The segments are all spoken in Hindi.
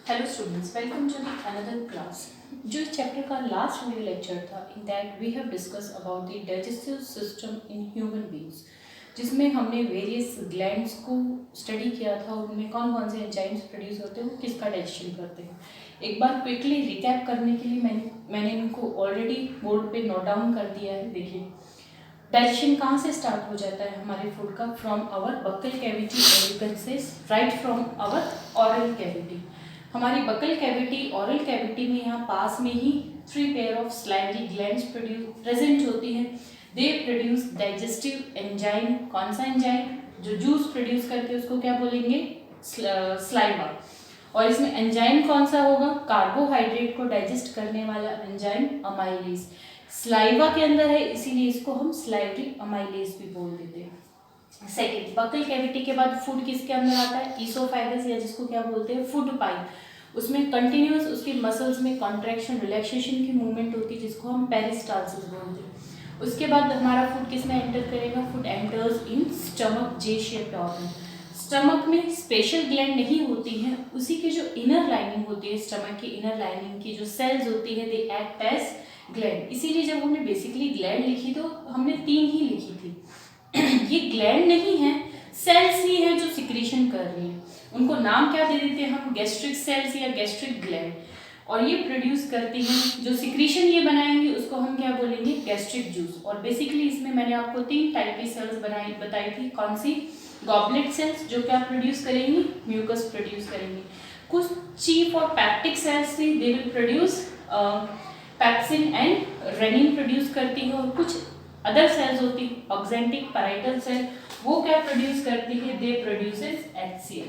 Hello students, welcome to the another class. जो इस चैप्टर का लास्ट वीडियो लेक्चर था, in that we have discuss about the digestive system in human beings, जिसमें हमने वेरियस ग्लैंड्स को स्टडी किया था। उनमें कौन कौन से एंजाइम्स प्रोड्यूस होते हैं, वो किसका डाइजेशन करते हैं। एक बार क्विकली रिकैप करने के लिए मैंने इनको ऑलरेडी बोर्ड पे नोट डाउन कर दिया है। देखिए, डाइजेशन कहाँ से स्टार्ट हो जाता है हमारे फूड का? फ्रॉम आवर बक्कल कैविटी, और you can say right from our oral cavity. हमारी बकल कैविटी, ऑरल कैविटी में यहाँ पास में ही 3 pair of salivary glands present होती हैं। They produce digestive enzyme. कौन सा एंजाइम? जो जूस प्रोड्यूस करके उसको क्या बोलेंगे? स्लाइवा। और इसमें एंजाइम कौन सा होगा? कार्बोहाइड्रेट को डाइजेस्ट करने वाला एंजाइम अमाइलेज स्लाइवा के अंदर है, इसीलिए इसको हम स्लाइवरी अमाइलेज भी बोल देते हैं। सेकेंड, बकल कैविटी के बाद फूड किसके अंदर आता है? ईसोफेगस, या जिसको क्या बोलते हैं? Food pipe. उसमें कंटिन्यूअस उसकी मसल्स में कॉन्ट्रैक्शन, रिलैक्सेशन की मूवमेंट होती है, जिसको हम पेरिस्टालसिस बोलते हैं। उसके बाद हमारा फूड किस में एंटर करेगा? Food enters in stomach, J shaped organ. Stomach में स्पेशल ग्लैंड नहीं होती हैं, उसी की जो इनर लाइनिंग होती है, स्टमक की इनर लाइनिंग की जो सेल्स होती है, दे एक्ट एज ग्लैंड। इसीलिए जब हमने बेसिकली ग्लैंड लिखी तो हमने 3 ही लिखी थी। ये ग्लैंड नहीं है, सेल्स ही है जो सिक्रीशन कर रही हैं। उनको नाम क्या दे देते हैं हम? गैस्ट्रिक सेल्स या गैस्ट्रिक ग्लैंड। और ये प्रोड्यूस करती हैं, जो सिक्रीशन ये बनाएंगे उसको हम क्या बोलेंगे? Gastric juice. और बेसिकली इसमें मैंने आपको 3 टाइप की सेल्स बताई थी। कौन सी? गॉबलेट सेल्स, जो क्या प्रोड्यूस करेंगी? म्यूकस प्रोड्यूस करेंगी। कुछ चीफ और पैप्टिक सेल्स थी, they will produce pepsin and rennin produce करती है। और कुछ अदर सेल्स होती है, ऑक्जेंटिक पैराइटल सेल, वो क्या प्रोड्यूस करती है? दे प्रोड्यूसेस HCl।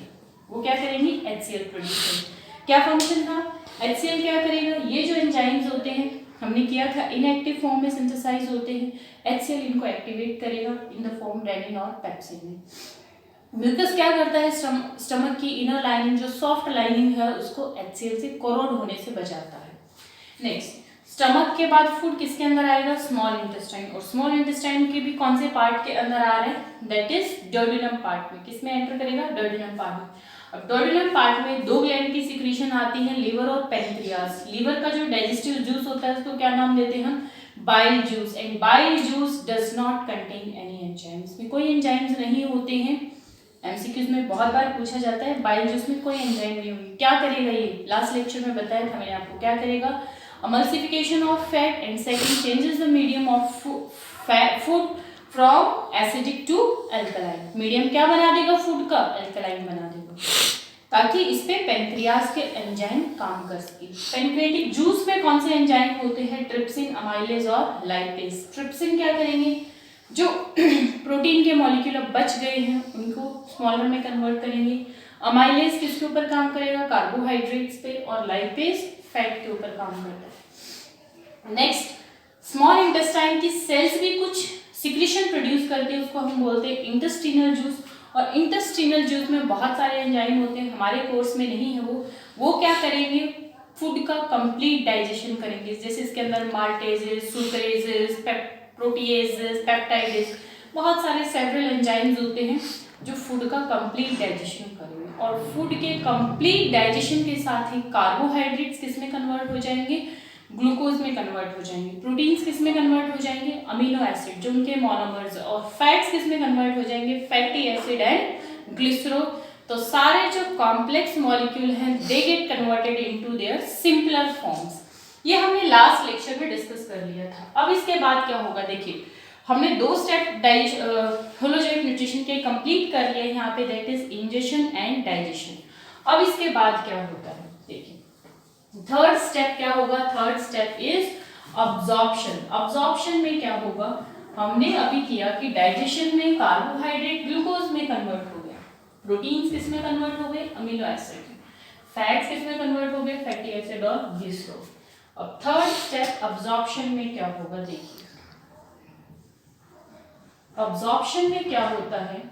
वो क्या करेंगी? HCl प्रोड्यूस करेंगी। क्या फंक्शन था? HCl क्या करेगा? ये जो एंजाइम्स होते हैं, हमने किया था इनएक्टिव फॉर्म में सिंथेसाइज होते हैं, HCl इनको एक्टिवेट करेगा इन द फॉर्म रेनिन और पेप्सिन में। म्यूकस क्या करता है? स्टमक की इनर लाइनिंग, जो सॉफ्ट लाइनिंग है, उसको HCl से कोरोड होने से बचाता है। नेक्स्ट, स्टमक के बाद फूड किसके अंदर आएगा? Small intestine. और स्मॉल इंटेस्टाइन के भी कौन से पार्ट के अंदर आ रहे हैं? दैट इज डोडेनम पार्ट में। किस में एंटर करेगा? डोडेनम पार्ट में। अब डोडेनम पार्ट में 2 ग्लैंड की सिक्रीशन आती है, लिवर और पैंक्रियास। लिवर का जो डाइजेस्टिव जूस होता है उसको क्या नाम देते हैं हम? Bile juice. And bile juice does not contain any enzymes. में कोई एंजाइम्स नहीं होते हैं। एमसीक्यूज में बहुत बार पूछा जाता है, बाइल जूस में कोई एंजाइम नहीं होगी। क्या करेगा ये? लास्ट लेक्चर में बताया था मैंने आपको, क्या करेगा? Emulsification of fat, and second, changes the medium of food from acidic to alkaline। Medium क्या बना देगा? फूड का अल्कलाइन बना देगा, ताकि इस पे पेनक्रियास के एंजाइम काम कर सके। पेनक्रियाटिक जूस में कौन से एंजाइम होते हैं? ट्रिप्सिन, अमाइलेज और लाइपेज। ट्रिप्सिन क्या करेंगे? जो प्रोटीन के मॉलिक्यूल बच गए हैं उनको स्मॉलर में कन्वर्ट करेंगे। अमाइलेज किसके ऊपर काम करेगा? कार्बोहाइड्रेट्स पे। और लाइपेज फैट के ऊपर काम करता है। नेक्स्ट, स्मॉल इंटेस्टाइन की सेल्स भी कुछ सिक्रीशन प्रोड्यूस करती है, उसको हम बोलते हैं इंटेस्टिनल जूस। और इंटेस्टिनल जूस में बहुत सारे एंजाइम होते हैं, हमारे कोर्स में नहीं है वो क्या करेंगे? फूड का कंप्लीट डाइजेशन करेंगे। जैसे इसके अंदर माल्टेजेस, सुक्रेजेस, प्रोटीएजेस, पेप्टाइडेस, बहुत सारे सेवरल एंजाइम्स होते हैं जो फूड का कंप्लीट डाइजेशन करेंगे। और फूड के कंप्लीट डाइजेशन के साथ ही कार्बोहाइड्रेट्स किस में कन्वर्ट हो जाएंगे? ग्लूकोज में कन्वर्ट हो जाएंगे। प्रोटीन्स किस में कन्वर्ट हो जाएंगे? अमीनो एसिड, जो उनके मोनोमर्स। और फैट्स किस में कन्वर्ट हो जाएंगे? Fatty acid and glycerol. तो सारे जो कॉम्प्लेक्स मॉलिक्यूल हैं, they get converted into their simpler forms. ये हमने लास्ट लेक्चर में डिस्कस कर लिया था। अब इसके बाद क्या होगा? देखिए, हमने 2 स्टेप होलोजेनिक न्यूट्रिशन के कंप्लीट कर लिए यहाँ पे, that is ingestion and digestion. अब इसके बाद क्या होता है? देखिए, थर्ड स्टेप क्या होगा? Third step is absorption. Absorption में क्या होगा? हमने अभी किया कि डाइजेशन में कार्बोहाइड्रेट ग्लूकोज में कन्वर्ट हो गया, प्रोटीन्स किस में कन्वर्ट हो गए? Amino acid. फैट्स किस में कन्वर्ट हो गए? फैटी एसिड और ग्लिसरॉल। अब थर्ड स्टेप अब्जॉर्प्शन में क्या होगा? देखिए, अब्जॉर्प्शन में क्या होता है?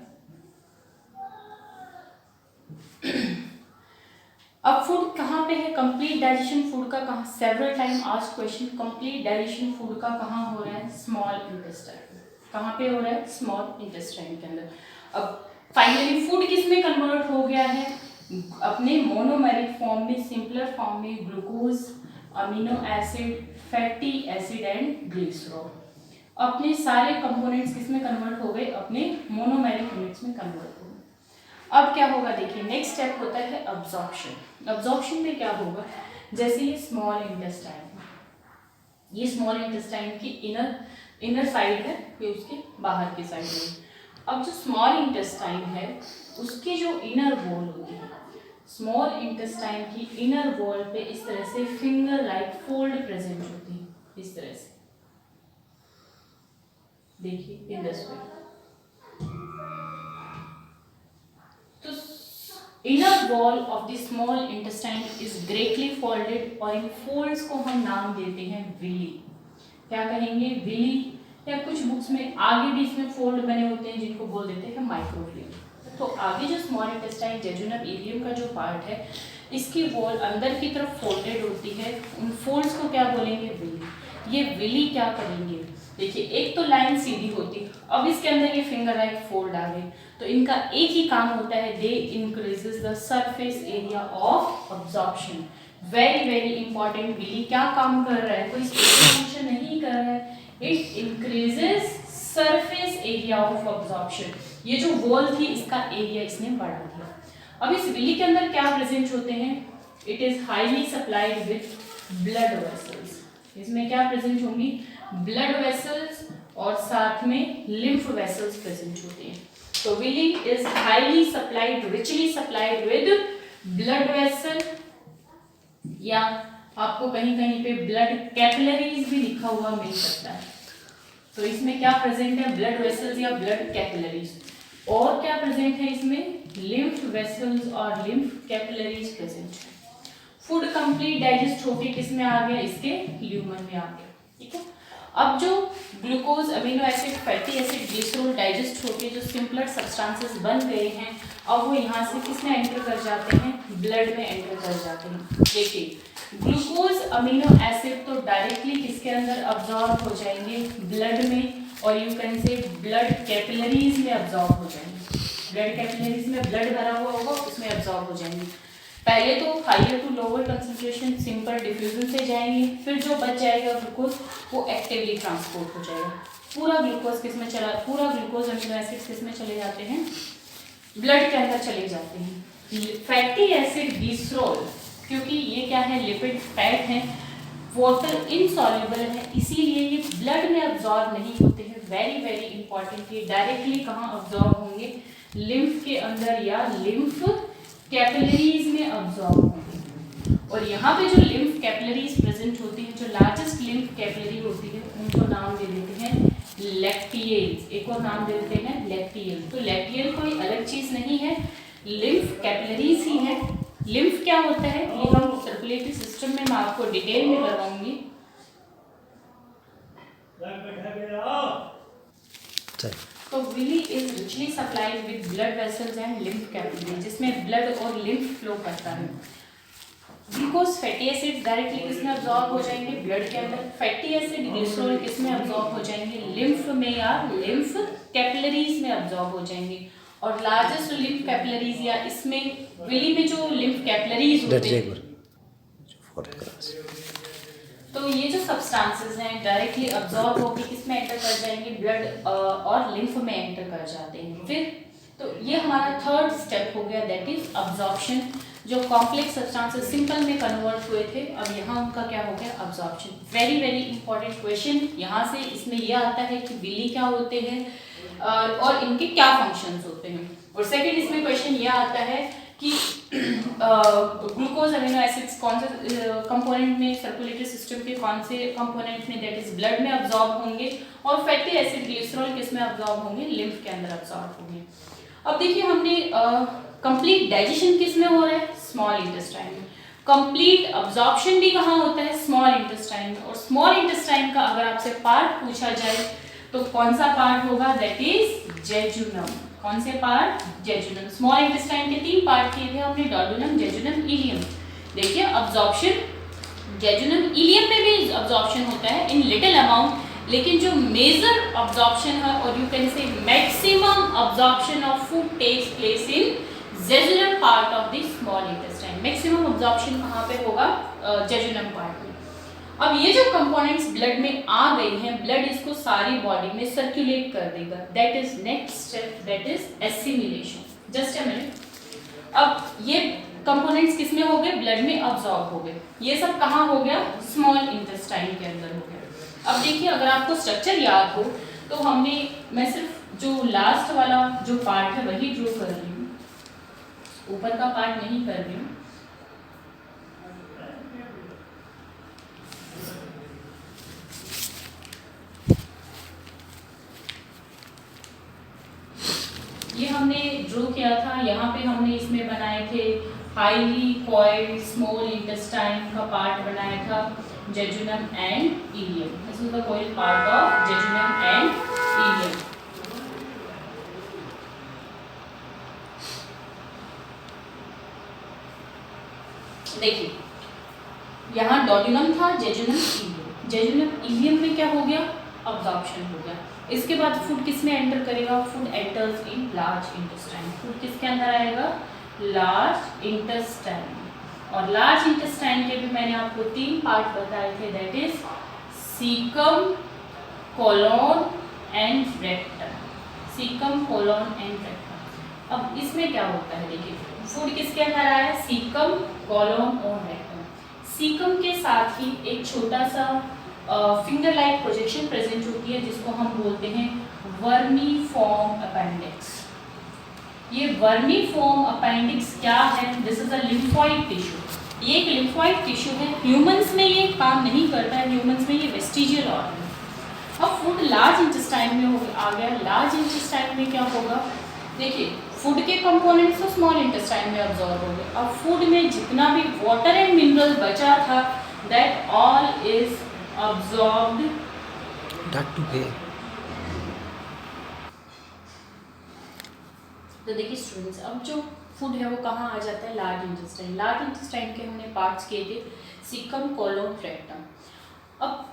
अब फूड कहाँ पे है? कंप्लीट डाइजेशन फूड का कहाँ? Several time asked question, complete digestion food का कहाँ हो रहा है? Small intestine. कहाँ पे हो रहा है? स्मॉल इंटेस्टाइन के अंदर। अब फाइनली फूड किस में कन्वर्ट हो गया है? अपने मोनोमेरिक फॉर्म में, सिंपलर फॉर्म में glucose, amino acid, fatty acid and glycerol, अपने सारे कंपोनेंट्स किसमें कन्वर्ट हो गए, अपने मोनोमेरिक यूनिट्स में कन्वर्ट हो गए। अब क्या होगा देखिए, नेक्स्ट स्टेप होता है अब्जॉर्प्शन। अब्जॉर्प्शन में क्या होगा, जैसे ये स्मॉल इंटेस्टाइन, ये स्मॉल इंटेस्टाइन की इनर साइड है, ये उसके बाहर की साइड है। अब जो स्मॉल इंटेस्टाइन है उसकी जो इनर वॉल होती है, स्मॉल इंटेस्टाइन की इनर वॉल पे इस तरह से फिंगर लाइक फोल्ड प्रेजेंट होती है, इस तरह से देखिए इन दिस वे। तो inner wall of the small intestine is greatly folded, और इन फोल्ड्स को हम नाम देते हैं विली। क्या कहेंगे, विली, या कुछ बुक्स में आगे भी इसमें फोल्ड बने होते हैं जिनको बोल देते हैं माइक्रोविलियम। तो आगे जो स्मॉल इंटेस्टाइन जेजुनम इलियम का जो पार्ट है, इसकी वॉल अंदर की तरफ फोल्डेड होती है, उन फोल्ड्स को क्या बोलेंगे, विली। ये विली क्या करेंगे, देखिए एक तो लाइन सीधी होती, अब इसके अंदर ये फिंगर लाइक फोल्ड आ गए, तो इनका एक ही काम होता है, they increases the surface area of absorption. Very very important, villi क्या काम कर रहा है, कोई स्पेशल फंक्शन नहीं कर रहा है, it increases surface area of absorption. ये जो वॉल थी इसका एरिया इसने बढ़ा दिया। अब इस विली के अंदर क्या प्रेजेंट होते हैं, it is highly supplied with blood vessels. इसमें क्या प्रेजेंट होंगी, ब्लड वेसल्स, और साथ में लिम्फ वेसल्स प्रेजेंट होते हैं। तो villi is highly supplied, richly supplied with blood vessel, या आपको कहीं कहीं पे ब्लड कैपिलरीज भी लिखा हुआ मिल सकता है। तो इसमें क्या प्रेजेंट है, ब्लड वेसल्स या ब्लड कैपिलरीज। और क्या प्रेजेंट है इसमें, लिम्फ वेसल्स और लिम्फ कैपिलरीज प्रेजेंट है। फूड कंप्लीट डाइजेस्ट होके किसमें आ गया, इसके ल्यूमन में आ गया, ठीक है। अब जो glucose, amino acid, fatty acid, glycerol digest होके जो सिंपलर सब्सटेंसेस बन गए हैं, अब वो यहाँ से किसमें एंटर कर जाते हैं, ब्लड में एंटर कर जाते हैं। देखिए ग्लूकोज, अमीनो एसिड तो डायरेक्टली किसके अंदर अब्जॉर्ब हो जाएंगे, ब्लड में, और यू कैन से ब्लड कैपिलरीज में अब्जॉर्ब हो जाएंगे। ब्लड कैपिलरीज में ब्लड भरा हुआ होगा, उसमें अब्जॉर्ब हो जाएंगे। पहले तो higher to lower concentration simple diffusion से जाएंगे, फिर जो बच जाएगा ग्लूकोज वो एक्टिवली ट्रांसपोर्ट हो जाएगा। पूरा ग्लूकोज किसमें चला, पूरा ग्लूकोज अमीनो एसिड किसमें चले जाते हैं, ब्लड के अंदर चले जाते हैं। फैटी एसिड ग्लिसरॉल, क्योंकि ये क्या है, लिपिड फैट है, वाटर इनसॉल्युबल है, इसीलिए ये ब्लड में अब्जॉर्ब नहीं होते हैं। वेरी वेरी इंपॉर्टेंट, ये डायरेक्टली कहाँ अब्जॉर्ब होंगे, लिम्फ के अंदर या लिम्फ कैपिलरीज में अब्जॉर्ब होंगे। और यहाँ पे जो लिम्फ कैपिलरीज प्रेजेंट होती हैं, जो लार्जेस्ट लिम्फ कैपिलरी होती है, उनको नाम दे देते हैं लैक्टियल्स। एक और नाम दे देते हैं लैक्टियल। तो लैक्टियल कोई अलग चीज नहीं है, लिम्फ कैपिलरीज ही है। लिम्फ क्या होता है, ये हम सर्कुलेटरी सिस्टम में मैं आपको डिटेल में करवाऊंगी। तो villi is richly supplied with blood vessels and lymph capillary, जिसमें ब्लड और लिम्फ फ्लो करता है। ग्लूकोज, फैटी एसिड डायरेक्टली किसमें अब्जॉर्ब हो जाएंगे, ब्लड के अंदर। फैटी एसिड, ग्लिसरॉल किसमें अब्जॉर्ब हो जाएंगे, लिम्फ में या लिम्फ कैपिलरीज में अब्जॉर्ब हो जाएंगे। और लार्जेस्ट लिम्फ कैपिलरीज या इसमें विली में जो लिम्फ कैपिलरीज होते हैं, तो ये जो सब्सटेंसेस हैं डायरेक्टली अब्जॉर्ब होकर किसमें एंटर कर जाएंगे, ब्लड और लिम्फ में एंटर कर जाते हैं। फिर तो ये हमारा थर्ड स्टेप हो गया, दैट इज अब्जॉर्प्शन। जो कॉम्प्लेक्स सब्सटेंसेस सिंपल में कन्वर्ट हुए थे, अब यहाँ उनका क्या हो गया, absorption. Very very important question यहाँ से इसमें यह आता है कि विली क्या होते हैं और इनके क्या फंक्शंस होते हैं। और सेकंड इसमें क्वेश्चन यह आता है कि ग्लूकोज, अमीनो एसिड्स कौन से कंपोनेंट में, सर्कुलेटरी सिस्टम के कौन से कंपोनेंट में, दैट इज ब्लड में अब्जॉर्ब होंगे, और फैटी एसिड, ग्लिसरॉल किस में अब्जॉर्ब होंगे, लिम्फ के अंदर अब्जॉर्ब होंगे। अब देखिए हमने कंप्लीट डाइजेशन किस में हो रहा है, स्मॉल इंटेस्टाइन में। कंप्लीट अब्जॉर्प्शन भी कहाँ होता है, स्मॉल इंटेस्टाइन में। और स्मॉल इंटेस्टाइन का अगर आपसे पार्ट पूछा जाए तो कौन सा पार्ट होगा, दैट इज जेजुनम। कौन से पार्ट, जेजुनम। स्मॉल इंटेस्टाइन के 3 पार्ट किए थे हमने, डोडुनम, जेजुनम, इलियम। देखिए अब्जॉर्प्शन, जेजुनम, इलियम में भी अब्जॉर्प्शन होता है इन लिटिल अमाउंट, लेकिन जो मेजर अब्जॉर्प्शन है और you can say maximum absorption of food takes place in jejunum part of the small intestine. Maximum absorption कहाँ पे होगा? जेजुनम पार्ट में। अब ये जो कंपोनेंट्स ब्लड में आ गई हैं, ब्लड इसको सारी बॉडी में सर्कुलेट कर देगा। That is next step, that is assimilation. Just a minute. अब ये कंपोनेंट्स किस में हो गए? ब्लड में अब्सॉर्ब हो गए। ये सब कहाँ हो गया? स्मॉल इंटेस्टाइन के अंदर हो गया। अब देखिए, अगर आपको स्ट्रक्चर याद हो तो मैं सिर्फ जो लास्ट वाला जो पार्ट है वही ड्रॉ कर रही हूँ, ऊपर का पार्ट नहीं कर रही हूँ। ये हमने ड्रॉ किया था, यहाँ पे हमने इसमें बनाए थे हाईली कॉइल्ड स्मॉल इंटेस्टाइन का पार्ट बनाया था, jejunum and ileum. This is the coiled part of jejunum and ileum. देखिए, यहाँ डोडिनम था, जेजुनम इलियम। जेजुनम इलियम में क्या हो गया? अब्जॉर्प्शन हो गया। इसके बाद फूड किस में एंटर करेगा? Food enters in large intestine. Food किसके अंदर आएगा? Large intestine. और लार्ज इंटेस्टाइन के भी मैंने आपको 3 पार्ट बताए थे, that is caecum, colon and rectum. Caecum, colon and rectum. अब इसमें क्या होता है? देखिए, फूड किसके अंदर आया है? सीकम, कोलोन और रेक्टम। सीकम के साथ ही एक छोटा सा फिंगर लाइक प्रोजेक्शन प्रेजेंट होती है, जिसको हम बोलते हैं वर्मीफॉर्म अपेंडिक्स। ये वर्मीफॉर्म अपेंडिक्स क्या है? This is a lymphoid tissue. ये एक लिम्फॉइड टिश्यू है। ह्यूमंस में ये काम नहीं करता है, ह्यूमंस में ये वेस्टिजियल ऑर्गन है। अब फूड लार्ज इंटेस्टाइन में आ गया। लार्ज इंटेस्टाइन में क्या होगा? देखिए, फूड के कंपोनेंट्स तो स्मॉल इंटेस्टाइन में अब्सॉर्ब हो गए। अब फूड में जितना भी वाटर एंड मिनरल बचा था, दैट ऑल इज अब्सॉर्ब्ड। तो देखिए स्टूडेंट्स, अब जो फूड है वो कहाँ आ जाता है? Large intestine. लार्ज इंटेस्टाइन के हमने पार्ट्स किए थे सीकम, कोलोन, रेक्टम। अब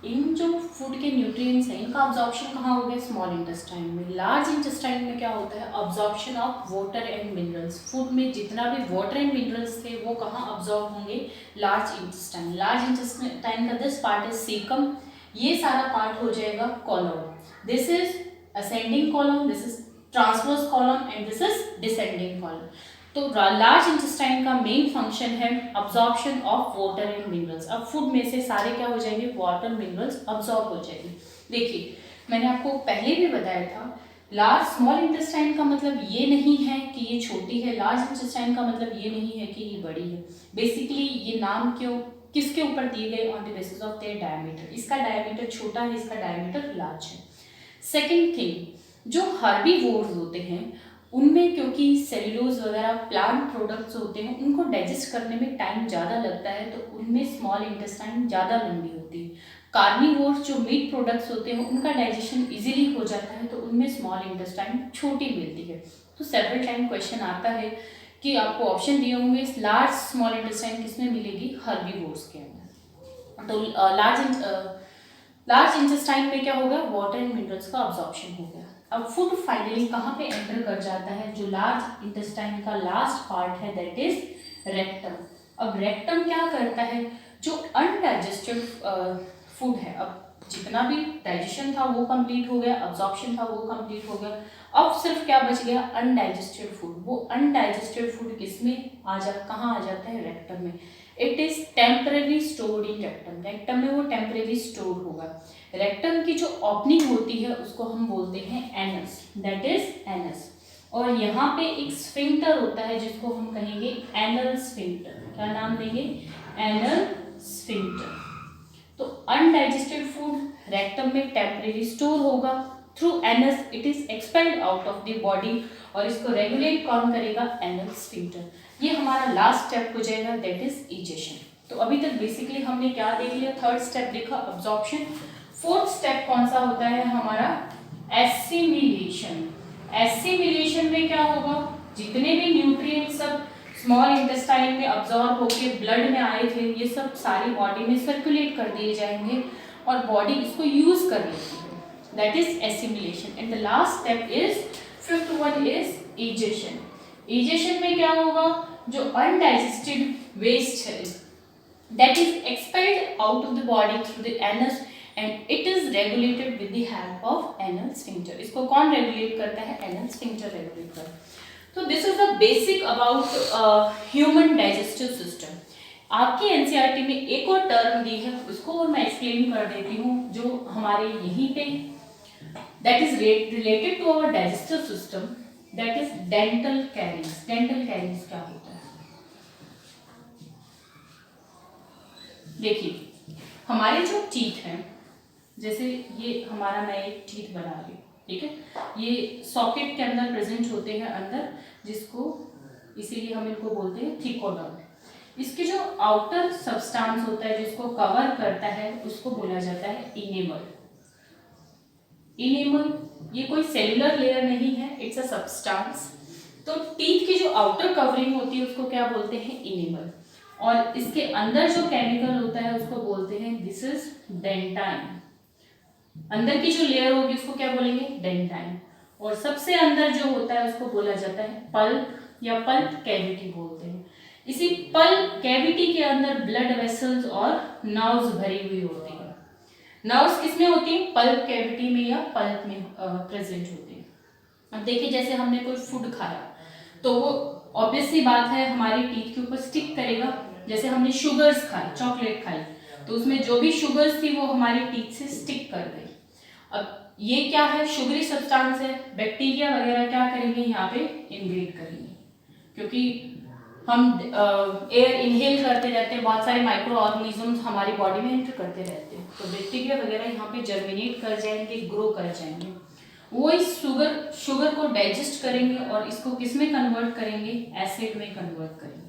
इन जो फूड के न्यूट्रिएंट्स हैं, इनका अब्जॉर्प्शन कहाँ हो गया? स्मॉल इंटेस्टाइन में। लार्ज इंटेस्टाइन में क्या होता है? Absorption of water and minerals. Food में जितना भी वाटर एंड मिनरल्स थे वो कहाँ अब्जॉर्ब होंगे? Large intestine. लार्ज इंटेस्टाइन का दिस पार्ट इज सीकम। ये सारा पार्ट हो जाएगा colon. This is ascending colon, this is transverse column and this is descending column. तो लार्ज इंटेस्टाइन का मेन फंक्शन है absorption of water and minerals. अब फूड में से सारे क्या हो जाएंगे? वाटर मिनरल्स अब्जॉर्ब हो जाएंगे। देखिए, मैंने आपको पहले भी बताया था, लार्ज स्मॉल इंटेस्टाइन का मतलब ये नहीं है कि ये छोटी है, लार्ज इंटेस्टाइन का मतलब ये नहीं है कि ये बड़ी है। बेसिकली ये नाम किसके ऊपर दिए गए? On the basis of their diameter. इसका डायमीटर छोटा है, इसका डायमीटर लार्ज है। सेकेंड थिंग, जो हर्बीवोर्स होते हैं उनमें क्योंकि सेल्यूलोज वगैरह प्लांट प्रोडक्ट्स होते हैं, उनको डाइजेस्ट करने में टाइम ज़्यादा लगता है, तो उनमें स्मॉल इंटेस्टाइन ज़्यादा लंबी होती है। कार्निवोर्स जो मीट प्रोडक्ट्स होते हैं उनका डाइजेशन इजीली हो जाता है, तो उनमें स्मॉल इंटेस्टाइन छोटी मिलती है। तो सेवरल टाइम क्वेश्चन आता है कि आपको ऑप्शन दिए होंगे लार्ज स्मॉल इंटेस्टाइन किसमें मिलेगी? हर्बीवोर्स के अंदर। तो लार्ज इंटेस्टाइन में क्या होगा? वाटर एंड मिनरल्स का अब्जॉर्प्शन हो गया। अब फूड फाइनली कहाँ पे एंटर कर जाता है? जो लार्ज इंटेस्टाइन का लास्ट पार्ट है, दैट इज रेक्टम। अब रेक्टम क्या करता है? जो अनडाइजेस्टेड फूड है, अब जितना भी डाइजेशन था वो कंप्लीट हो गया, अब्जॉर्प्शन था वो कंप्लीट हो गया, अब सिर्फ क्या बच गया? Undigested food. वो अनडाइजेस्टेड फूड कहाँ आ जाता है? रेक्टम में। It is temporary stored in rectum. Rectum में वो टेम्पररी स्टोर होगा। रेक्टम की जो ओपनिंग होती है उसको हम बोलते हैं एनस, दैट इज एनस। और यहाँ पे एक स्फिंक्टर होता है जिसको हम कहेंगे एनल स्फिंक्टर। क्या नाम देंगे? Anal sphincter. तो अनडाइजेस्टेड फूड रेक्टम में टेम्परेरी स्टोर होगा, through anus it is expelled out of the body, और इसको रेगुलेट कौन करेगा? Anal sphincter. ये हमारा लास्ट स्टेप हो जाएगा, दैट इज इजेशन। तो अभी तक बेसिकली हमने क्या देख लिया? थर्ड स्टेप देखा, अब्जॉर्प्शन। फोर्थ स्टेप कौन सा होता है हमारा? एसिमिलेशन। एसिमिलेशन में क्या होगा? जितने भी न्यूट्रिएंट सब स्मॉल इंटेस्टाइन में अब्जॉर्ब होकर ब्लड में आए थे, ये सब सारी बॉडी में सर्कुलेट कर दिए जाएंगे और बॉडी इसको यूज कर लेती है, that is assimilation. And the last step is, fifth one is egestion. Egestion में क्या होगा, जो अनडाइजेस्टेड वेस्ट है that is expelled out of the body through the anus and it is regulated with the help of anal sphincter. इसको कौन रेगुलेट करता है, anal sphincter रेगुलेट करता है। तो this is the basic about human digestive system. आपकी एनसीईआरटी में एक और टर्म दी है, उसको और मैं एक्सप्लेन कर देती हूँ, जो हमारे यहीं पे that is related to our digestive system, that is dental caries. Dental caries क्या होता है, देखिए हमारे जो टीथ हैं, जैसे ये हमारा मैं एक टीथ बना रही हूँ, ठीक है, ये सॉकेट के अंदर प्रेजेंट होते हैं अंदर, जिसको इसीलिए हम इनको बोलते हैं थिकोडॉन्ट। इसके जो आउटर सब्सटेंस होता है जिसको कवर करता है उसको बोला जाता है इनेमल। इनेमल ये कोई सेलुलर लेयर नहीं है, इट्स अ सब्सटेंस। तो टीथ की जो आउटर कवरिंग होती है उसको क्या बोलते हैं, इनेमल। और इसके अंदर जो केमिकल होता है उसको बोलते हैं दिस इज डेंटाइन। अंदर की जो लेयर होगी उसको क्या बोलेंगे, डेंटाइन। और सबसे अंदर जो होता है उसको बोला जाता है पल्प या पल्प कैविटी बोलते हैं। इसी पल्प कैविटी के अंदर ब्लड वेसल्स और नर्व्स भरी हुई होती है। नर्व्स किसमें होती है, पल्प कैविटी में या पल्प में प्रेजेंट होती है। अब देखिए जैसे हमने कोई फूड खाया तो वो ऑब्वियस सी बात है हमारी टीथ के ऊपर स्टिक करेगा। जैसे हमने शुगर्स खाई, चॉकलेट खाई, तो उसमें जो भी शुगर्स थी वो हमारी टीथ से स्टिक कर गई। अब ये क्या है, शुगरी सब्सटेंस है, बैक्टीरिया वगैरह क्या करेंगे यहाँ पे इन्वेड करेंगे, क्योंकि हम एयर इनहेल करते रहते हैं, बहुत सारे माइक्रो ऑर्गेनिजम्स हमारी बॉडी में एंटर करते रहते हैं, तो बैक्टीरिया वगैरह यहाँ पे जर्मिनेट कर जाएंगे, ग्रो कर जाएंगे। वो इस शुगर को डाइजेस्ट करेंगे और इसको किस में कन्वर्ट करेंगे, एसिड में कन्वर्ट करेंगे।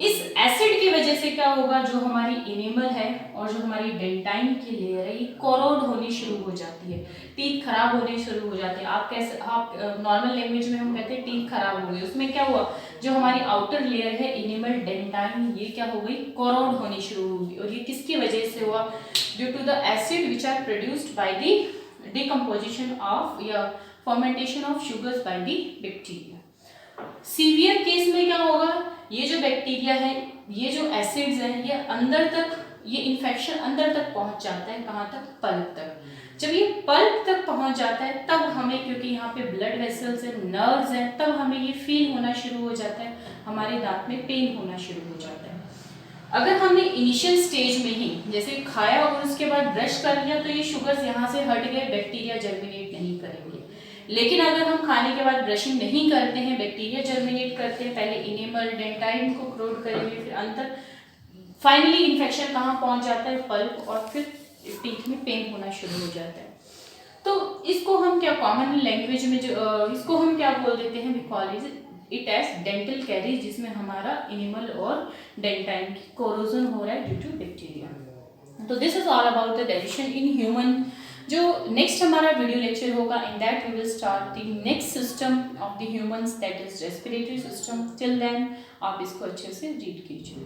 इस एसिड की वजह से क्या होगा, जो हमारी इनेमल है और जो हमारी डेंटाइन की लेयर है ये कोरोड होनी शुरू हो जाती है, टीथ खराब होने शुरू हो जाते हैं। आप नॉर्मल लैंग्वेज में हम कहते हैं टीथ खराब हो गई, उसमें क्या हुआ, जो हमारी आउटर लेयर है इनेमल डेंटाइन ये क्या हो गई, कोरोड होनी शुरू हो गई। और ये किसकी वजह से हुआ, due to the acid which are produced by the decomposition of या fermentation of sugars by the bacteria. Severe case में क्या होगा, ये जो बैक्टीरिया है, ये जो एसिड्स हैं, ये अंदर तक, ये इन्फेक्शन अंदर तक पहुंच जाता है, कहाँ तक, पल्प तक। जब ये पल्प तक पहुंच जाता है तब हमें, क्योंकि यहाँ पे ब्लड वेसल्स हैं, नर्व्स हैं, तब हमें ये फील होना शुरू हो जाता है, हमारे दांत में पेन होना शुरू हो जाता है। अगर हमने इनिशियल स्टेज में ही जैसे खाया और उसके बाद ब्रश कर लिया तो ये शुगर्स यहाँ से हट गए, बैक्टीरिया जर्मिनेट नहीं करेंगे। लेकिन अगर हम खाने के बाद ब्रशिंग नहीं करते हैं, बैक्टीरिया जर्मिनेट करते हैं, पहले इनेमल डेंटाइन को क्रोड करेंगे, फिर अंदर फाइनली इन्फेक्शन कहाँ पहुँच जाता है, पल्प, और फिर टीथ में पेन होना शुरू हो जाता है। तो इसको हम क्या कॉमन लैंग्वेज में जो इसको हम क्या बोल देते हैं, we call it as dental caries, जिसमें हमारा इनेमल और डेंटाइन की कोरोजन हो रहा है ड्यू टू बैक्टीरिया। तो this is all about the digestion in human. जो नेक्स्ट हमारा वीडियो लेक्चर होगा, in that we will start the next system of the humans, that is respiratory system. Till then आप इसको अच्छे से रीड कीजिए।